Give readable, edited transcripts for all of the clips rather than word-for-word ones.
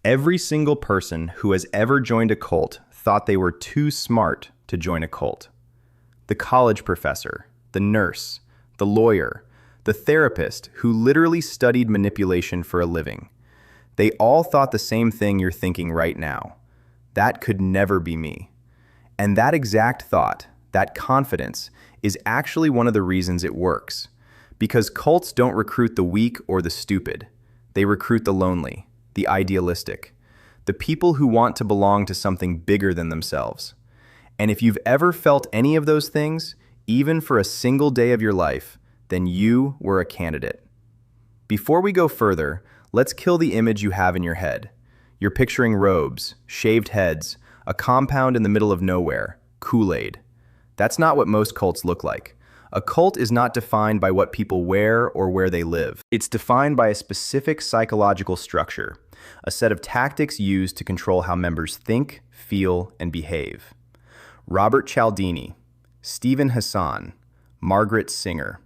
Every single person who has ever joined a cult thought they were too smart to join a cult. The college professor, the nurse, the lawyer, the therapist who literally studied manipulation for a living. They all thought the same thing you're thinking right now. That could never be me. And that exact thought, that confidence, is actually one of the reasons it works. Because cults don't recruit the weak or the stupid. They recruit the lonely, the idealistic, the people who want to belong to something bigger than themselves. And if you've ever felt any of those things, even for a single day of your life, then you were a candidate. Before we go further, let's kill the image you have in your head. You're picturing robes, shaved heads, a compound in the middle of nowhere, Kool-Aid. That's not what most cults look like. A cult is not defined by what people wear or where they live. It's defined by a specific psychological structure, a set of tactics used to control how members think, feel, and behave. Robert Cialdini, Stephen Hassan, Margaret Singer.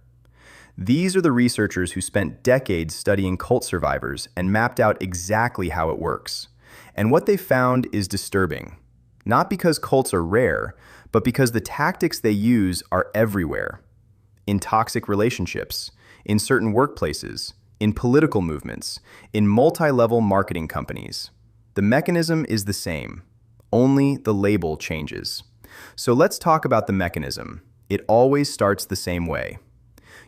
These are the researchers who spent decades studying cult survivors and mapped out exactly how it works. And what they found is disturbing. Not because cults are rare, but because the tactics they use are everywhere. In toxic relationships, in certain workplaces, in political movements, in multi-level marketing companies. The mechanism is the same, only the label changes. So let's talk about the mechanism. It always starts the same way.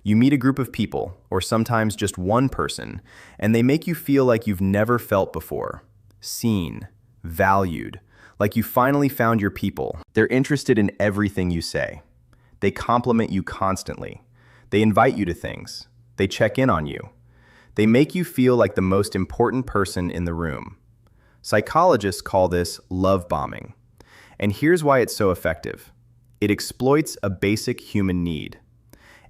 You meet a group of people, or sometimes just one person, and they make you feel like you've never felt before. Seen, valued, like you finally found your people. They're interested in everything you say. They compliment you constantly. They invite you to things. They check in on you. They make you feel like the most important person in the room. Psychologists call this love bombing. And here's why it's so effective. It exploits a basic human need.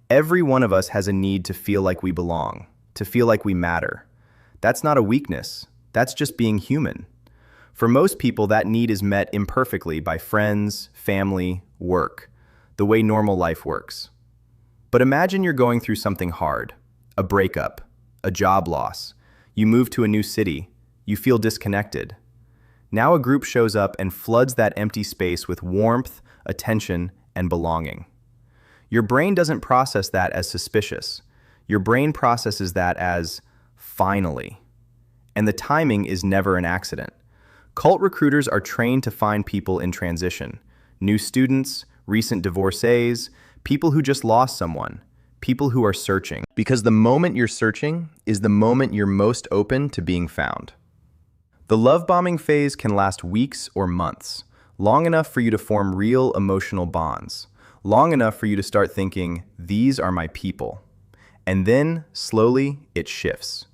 Every one of us has a need to feel like we belong, to feel like we matter. That's not a weakness. That's just being human. For most people, that need is met imperfectly by friends, family, work, the way normal life works. But imagine you're going through something hard, a breakup, a job loss. You move to a new city. You feel disconnected. Now a group shows up and floods that empty space with warmth, attention, and belonging. Your brain doesn't process that as suspicious. Your brain processes that as finally. And the timing is never an accident. Cult recruiters are trained to find people in transition. New students, recent divorcees, people who just lost someone, people who are searching. Because the moment you're searching is the moment you're most open to being found. The love bombing phase can last weeks or months, long enough for you to form real emotional bonds, long enough for you to start thinking, these are my people. And then, slowly, it shifts.